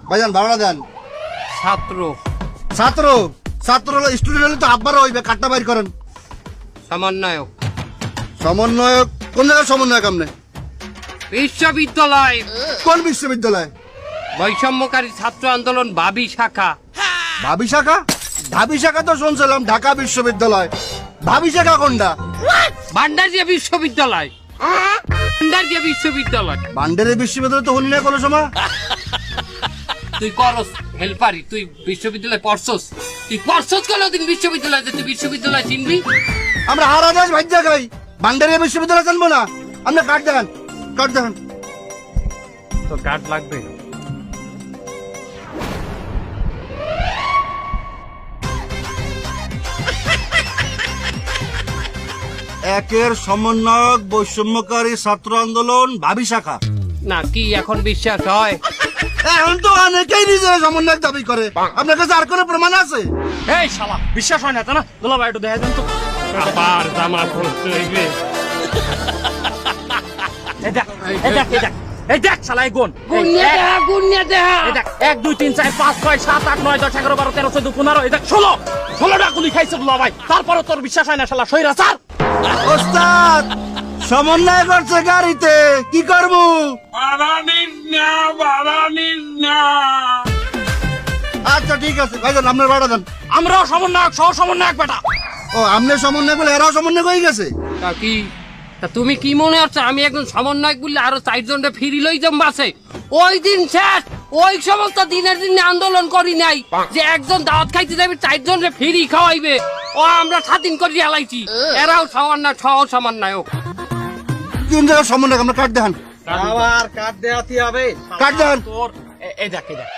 ভাইজান ভাড়া দেন। ছাত্র ছাত্র ছাত্র স্টুডেন্ট হলে তো আব্বার হইবে, কাটটা বাইর করেন। সমন্বয়ক সমন্বয়ক কোন জায়গায় সমন্বয়ক আপনি? বিশ্ববিদ্যালয় কোন বিশ্ববিদ্যালয়? বৈষম্যকারী ছাত্র আন্দোলন বাবি শাখা। ভাবি শাখা? ঢাবি শাখা তো শুনছিলাম ঢাকা বিশ্ববিদ্যালয়। ভাবি শাখা কোনটা? ভান্ডারিয়া বিশ্ববিদ্যালয়। ভান্ডারিয়া বিশ্ববিদ্যালয়। বান্ডারি বিশ্ববিদ্যালয় তো হলি না কোনো সময়। তুই করস হেল্পারি, তুই বিশ্ববিদ্যালয় পড়ছস, তুই পড়ছস কোনদিন বিশ্ববিদ্যালয়? তুই বিশ্ববিদ্যালয় চিনবি? আমরা হারা দাস ভাজ্যা খাই, বান্ডারিয়া বিশ্ববিদ্যালয় জানবো না? আপনি কাট দেখান, কাট দেখান। তো কার্ড লাগবে। একের সমন্বয়ক বৈষম্যকারী ছাত্র আন্দোলন ভাবি শাখা। না কি এখন বিশ্বাস হয়? এখন তো অনেকেই নিজের সমন্বয়ক দাবি করে। আপনার কাছে আর কোনো প্রমাণ আছে? এই শালা বিশ্বাস হয় না তা না? দুলা ভাই একটু দেখা দেন তো। আবার জামা খুলতে হইবে। এই দেখ, এই দেখ, এই দেখ, এই দেখ শালা এই গুণ। গুনিয়া দেহা, গুনিয়া দেহা। এই দেখ 1 2 3 4 5 6 7 8 9 10 11 12 13 14 15 এই দেখ 16টা গুলি খাইছে দুলা ভাই। তারপরে তোর বিশ্বাস হয় না শালা সইরা স্যার। ওস্তাদ সমন্বয় করছে গাড়িতে, কি করবো? আচ্ছা ঠিক আছে ভাইজান, আপনার ভাড়া দেন। আমরাও সমন্বয়ক সহ সমন্বয়ক বেটা। ও আপনি সমন্বয় বলে এরাও সমন্বয় হয়ে গেছে? তা কি, তা তুমি কি মনে হচ্ছে আমি একজন সমন্বয়ক বললে আরো 4 জনটা ফিরি লই যাম বাসে? ওই দিন শেষ, ওই সমস্ত দিনের দিন আন্দোলন করি নাই যে একজন দাওয়াত খাইতে যাবে 4 জনরে ফিরি খাওয়াইবে। ও আমরা স্বাধীন করে হালাইছি। এরাও সমন্বয়ক। কোন জায়গায় সমন্বয়ক? আমরা কাট দেখান, আবার কাট দেওয়াতে হবে। কাট দেখান। তোর এই দেখ, এই দেখ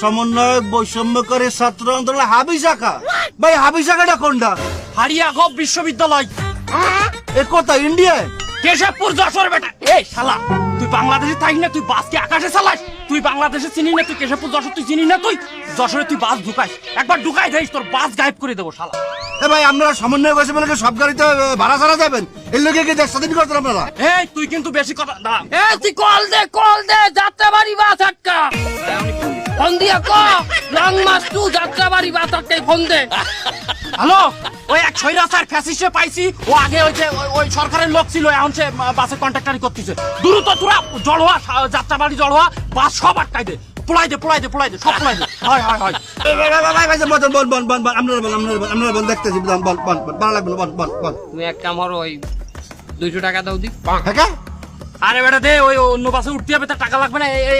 সমন্বয়ক বৈষম্যকারী ছাত্র আন্দোলন হাবি শাখা। ভাই হাবি শাখাটা কোনটা? হারিয়া গভ বিশ্ববিদ্যালয় এ কোথায়? ইন্ডিয়ায়? কেশবপুর যশোর বেটা। এই শালা তুই বাংলাদেশে থাকি না, তুই বাসকে আকাশে চালাস? তুই বাংলাদেশে চিনি না, তুই কেশবপুর যশোর তুই চিনি না? তুই যশোরে তুই বাস ঢুকাইস, একবার ঢুকাই দেখিস তোর বাস গায়েব করে দেবো শালা। এ ভাই আপনারা সমন্বয় করেছে বলে কি সব গাড়িতে ভাড়া ছাড়া যাবেন? এর লোকে কি দেশ স্বাধীন করতেন আপনারা? এই তুই কিন্তু বেশি কথা দাঁড়া। এ তুই কল দে যাত্রাবাড়ি বাস আটকা। ফোন দিয়া ক লং মাস 2 যাত্রাবাড়ি বাস আটকাই ফোন দে। হ্যালো, ওই এক স্বৈরাচার ফ্যাসিস্টে পাইছি। ও আগে ওই যে ওই সরকারের লোক ছিল, এখন সে বাসের কন্ট্রাক্টারি করতেছে। দ্রুত তোরা জড়োয়া, যাত্রাবাড়ি জড়োয়া, বাস সব আটকাই দে। পোলাই দে সব পোলাই দে। হয় আপনারা বল দেখতেছি, বল ভাড়া লাগবে, বল। তুমি এক কাম করো, ওই 200 টাকা দাও দি। হ্যাঁ আরে বেটা দে, ওই অন্য বাসে উঠতে হবে, তার টাকা লাগবে না। এই